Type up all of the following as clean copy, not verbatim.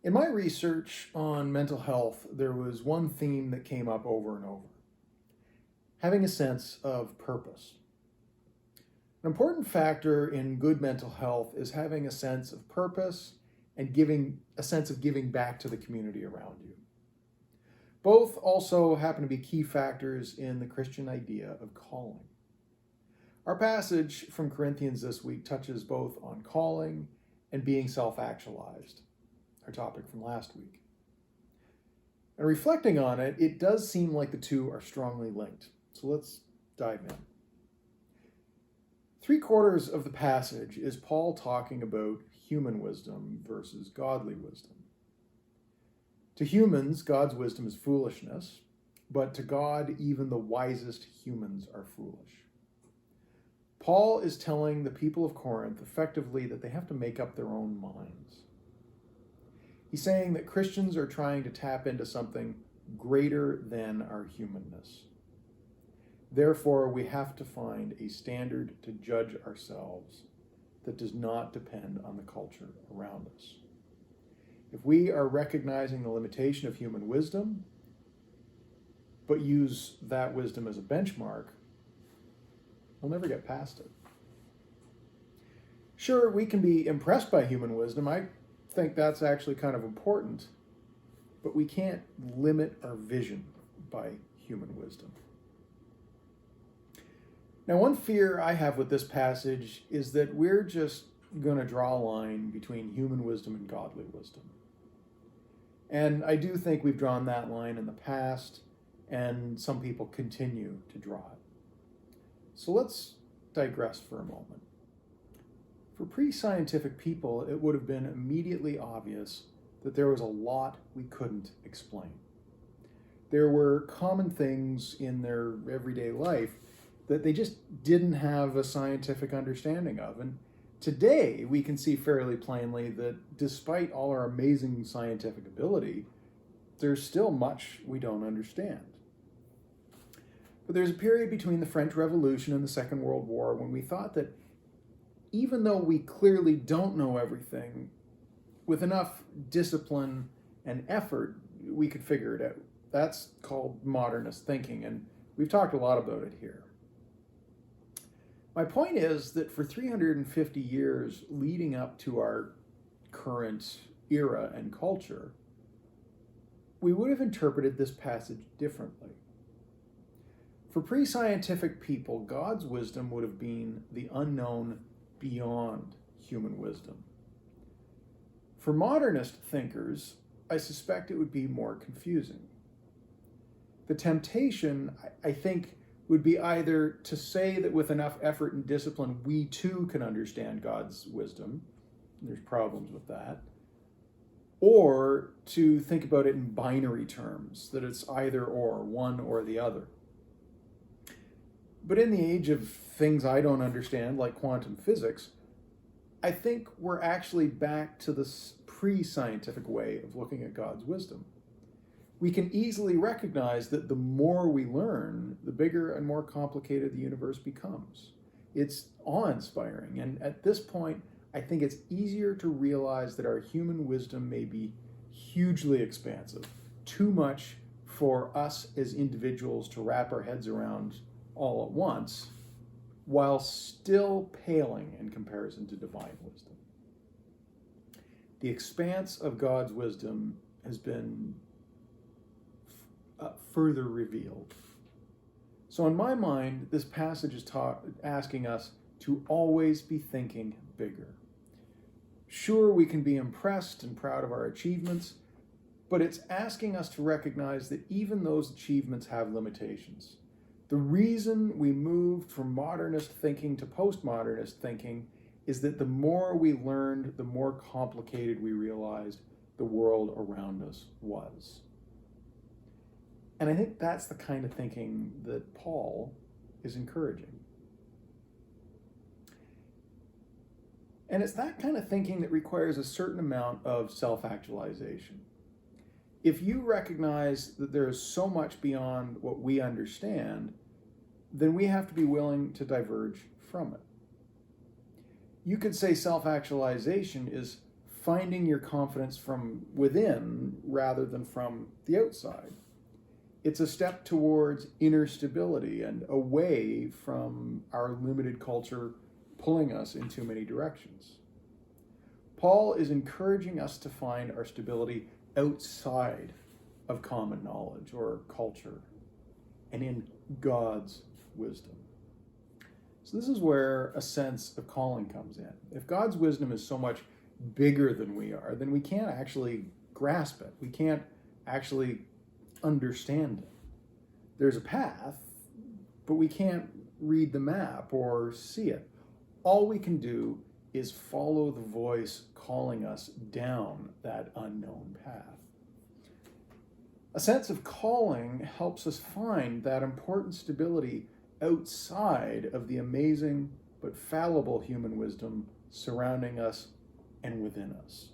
In my research on mental health, there was one theme that came up over and over: having a sense of purpose. An important factor in good mental health is having a sense of purpose and giving a sense of giving back to the community around you. Both also happen to be key factors in the Christian idea of calling. Our passage from Corinthians this week touches both on calling and being self-actualized, our topic from last week. And reflecting on it, it does seem like the two are strongly linked. So let's dive in. 3/4 of the passage is Paul talking about human wisdom versus godly wisdom. To humans, God's wisdom is foolishness, but to God, even the wisest humans are foolish. Paul is telling the people of Corinth effectively that they have to make up their own minds. He's saying that Christians are trying to tap into something greater than our humanness. Therefore, we have to find a standard to judge ourselves that does not depend on the culture around us. If we are recognizing the limitation of human wisdom, but use that wisdom as a benchmark, we'll never get past it. Sure, we can be impressed by human wisdom. I think that's actually kind of important, but we can't limit our vision by human wisdom. Now, one fear I have with this passage is that we're just going to draw a line between human wisdom and godly wisdom. And I do think we've drawn that line in the past, and some people continue to draw it. So let's digress for a moment. For pre-scientific people, it would have been immediately obvious that there was a lot we couldn't explain. There were common things in their everyday life that they just didn't have a scientific understanding of. And today, we can see fairly plainly that despite all our amazing scientific ability, there's still much we don't understand. But there's a period between the French Revolution and the Second World War when we thought that even though we clearly don't know everything, with enough discipline and effort, we could figure it out. That's called Modernist Thinking, and we've talked a lot about it here. My point is that for 350 years leading up to our current era and culture, we would have interpreted this passage differently. For pre-scientific people, God's wisdom would have been the unknown beyond human wisdom. For modernist thinkers, I suspect it would be more confusing. The temptation, I think, would be either to say that with enough effort and discipline, we too can understand God's wisdom. There's problems with that. Or to think about it in binary terms, that it's either or, one or the other. But in the age of things I don't understand, like quantum physics, I think we're actually back to this pre-scientific way of looking at God's wisdom. We can easily recognize that the more we learn, the bigger and more complicated the universe becomes. It's awe-inspiring, and at this point, I think it's easier to realize that our human wisdom may be hugely expansive, too much for us as individuals to wrap our heads around all at once, while still paling in comparison to divine wisdom. The expanse of God's wisdom has been further revealed. So in my mind, this passage is asking us to always be thinking bigger. Sure, we can be impressed and proud of our achievements, but it's asking us to recognize that even those achievements have limitations. The reason we moved from modernist thinking to postmodernist thinking is that the more we learned, the more complicated we realized the world around us was. And I think that's the kind of thinking that Paul is encouraging. And it's that kind of thinking that requires a certain amount of self-actualization. If you recognize that there is so much beyond what we understand, then we have to be willing to diverge from it. You could say self-actualization is finding your confidence from within rather than from the outside. It's a step towards inner stability and away from our limited culture pulling us in too many directions. Paul is encouraging us to find our stability outside of common knowledge or culture and in God's wisdom. So this is where a sense of calling comes in. If God's wisdom is so much bigger than we are, then we can't actually grasp it. We can't actually understand it. There's a path, but we can't read the map or see it. All we can do is follow the voice calling us down that unknown path. A sense of calling helps us find that important stability outside of the amazing but fallible human wisdom surrounding us and within us.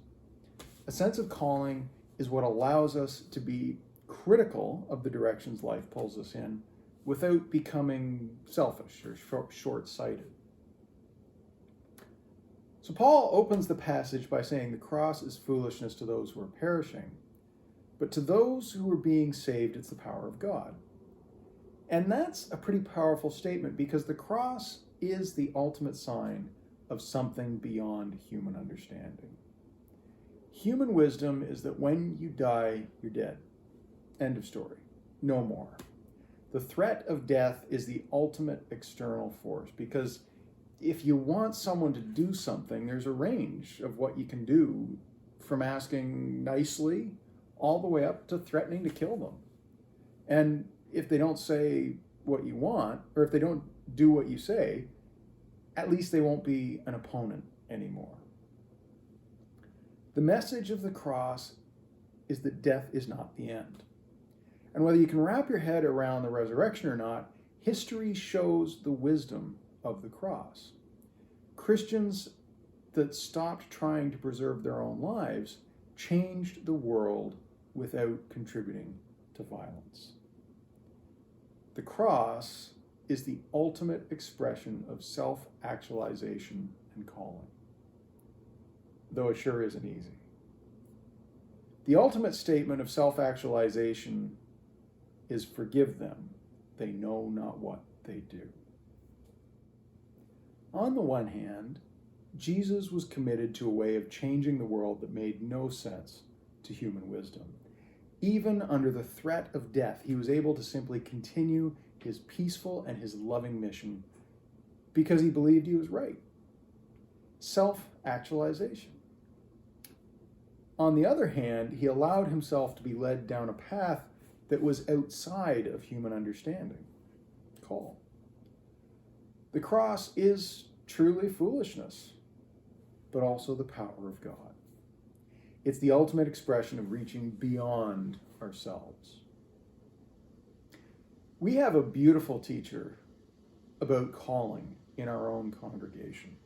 A sense of calling is what allows us to be critical of the directions life pulls us in without becoming selfish or short-sighted. So Paul opens the passage by saying the cross is foolishness to those who are perishing, but to those who are being saved, it's the power of God. And that's a pretty powerful statement because the cross is the ultimate sign of something beyond human understanding. Human wisdom is that when you die, you're dead. End of story. No more. The threat of death is the ultimate external force because if you want someone to do something, there's a range of what you can do, from asking nicely all the way up to threatening to kill them. And if they don't say what you want, or if they don't do what you say, at least they won't be an opponent anymore. The message of the cross is that death is not the end. And whether you can wrap your head around the resurrection or not, history shows the wisdom of the cross. Christians that stopped trying to preserve their own lives changed the world without contributing to violence. The cross is the ultimate expression of self-actualization and calling, though it sure isn't easy. The ultimate statement of self-actualization is forgive them, they know not what they do. On the one hand, Jesus was committed to a way of changing the world that made no sense to human wisdom. Even under the threat of death, he was able to simply continue his peaceful and his loving mission because he believed he was right. Self-actualization. On the other hand, he allowed himself to be led down a path that was outside of human understanding. Call. The cross is truly foolishness, but also the power of God. It's the ultimate expression of reaching beyond ourselves. We have a beautiful teacher about calling in our own congregation,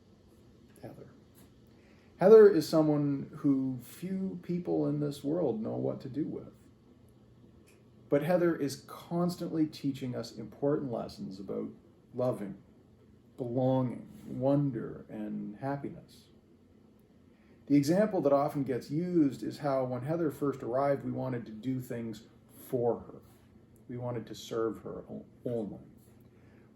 Heather. Heather is someone who few people in this world know what to do with. But Heather is constantly teaching us important lessons about loving, belonging, wonder, and happiness. The example that often gets used is how when Heather first arrived, we wanted to do things for her. We wanted to serve her only.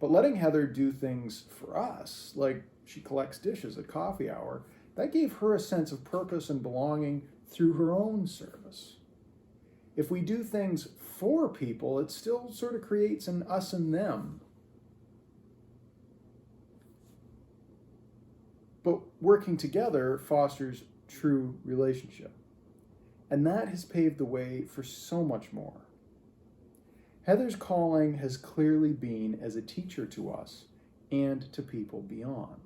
But letting Heather do things for us, like she collects dishes at coffee hour, that gave her a sense of purpose and belonging through her own service. If we do things for people, it still sort of creates an us and them. But working together fosters true relationship. And that has paved the way for so much more. Heather's calling has clearly been as a teacher to us and to people beyond.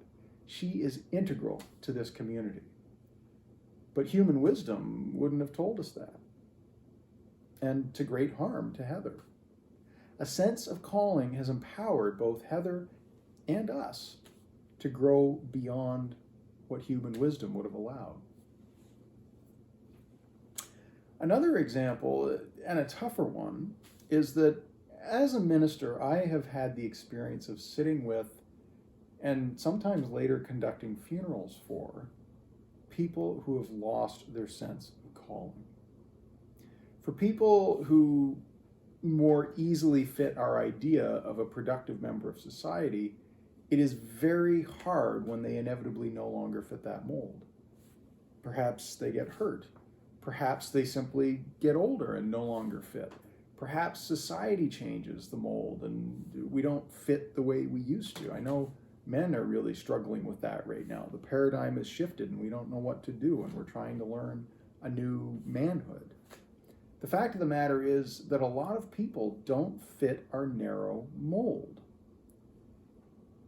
She is integral to this community. But human wisdom wouldn't have told us that. And to great harm to Heather. A sense of calling has empowered both Heather and us to grow beyond what human wisdom would have allowed. Another example, and a tougher one, is that as a minister, I have had the experience of sitting with, and sometimes later conducting funerals for, people who have lost their sense of calling. For people who more easily fit our idea of a productive member of society, it is very hard when they inevitably no longer fit that mold. Perhaps they get hurt. Perhaps they simply get older and no longer fit. Perhaps society changes the mold and we don't fit the way we used to. I know men are really struggling with that right now. The paradigm has shifted and we don't know what to do, and we're trying to learn a new manhood. The fact of the matter is that a lot of people don't fit our narrow mold.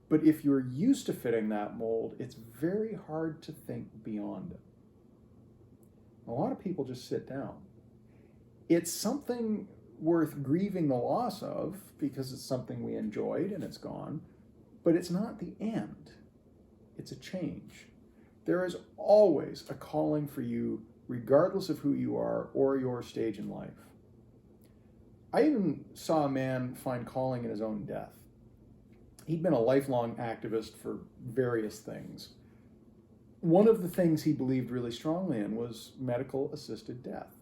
But if you're used to fitting that mold, it's very hard to think beyond it. A lot of people just sit down. It's something worth grieving the loss of because it's something we enjoyed and it's gone, but it's not the end. It's a change. There is always a calling for you, regardless of who you are or your stage in life. I even saw a man find calling in his own death. He'd been a lifelong activist for various things. One of the things he believed really strongly in was medical-assisted death.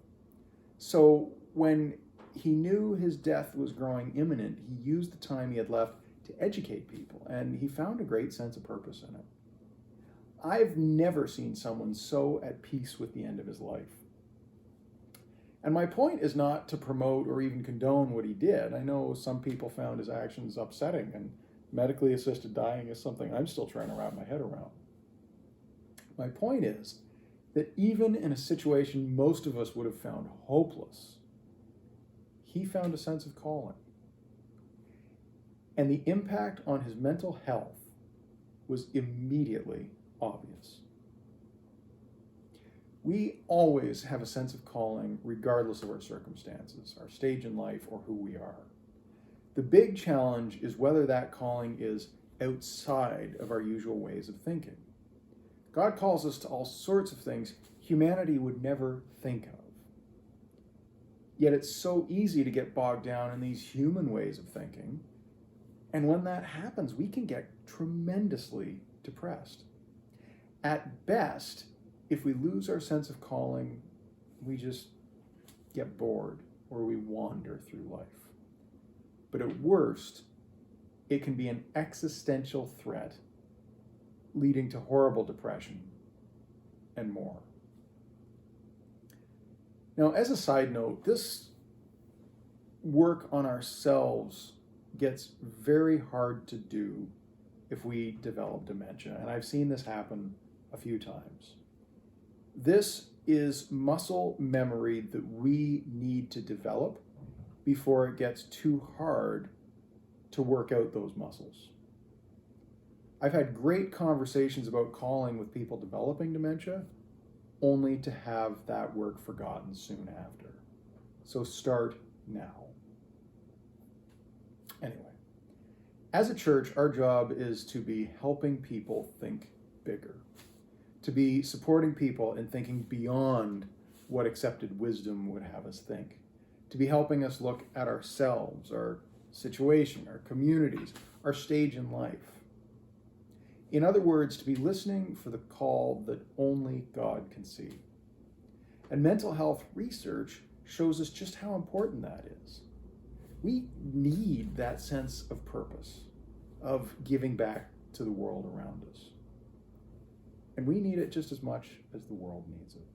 So when he knew his death was growing imminent, he used the time he had left to educate people, and he found a great sense of purpose in it. I've never seen someone so at peace with the end of his life. And my point is not to promote or even condone what he did. I know some people found his actions upsetting, and medically assisted dying is something I'm still trying to wrap my head around. My point is that even in a situation most of us would have found hopeless, he found a sense of calling. And the impact on his mental health was immediately obvious. We always have a sense of calling regardless of our circumstances, our stage in life, or who we are. The big challenge is whether that calling is outside of our usual ways of thinking. God calls us to all sorts of things humanity would never think of. Yet it's so easy to get bogged down in these human ways of thinking. And when that happens, we can get tremendously depressed. At best, if we lose our sense of calling, we just get bored or we wander through life. But at worst, it can be an existential threat, leading to horrible depression and more. Now, as a side note, this work on ourselves gets very hard to do if we develop dementia, and I've seen this happen a few times. This is muscle memory that we need to develop before it gets too hard to work out those muscles. I've had great conversations about calling with people developing dementia, only to have that work forgotten soon after. So start now. Anyway, as a church, our job is to be helping people think bigger, to be supporting people in thinking beyond what accepted wisdom would have us think, to be helping us look at ourselves, our situation, our communities, our stage in life. In other words, to be listening for the call that only God can see. And mental health research shows us just how important that is. We need that sense of purpose, of giving back to the world around us. And we need it just as much as the world needs it.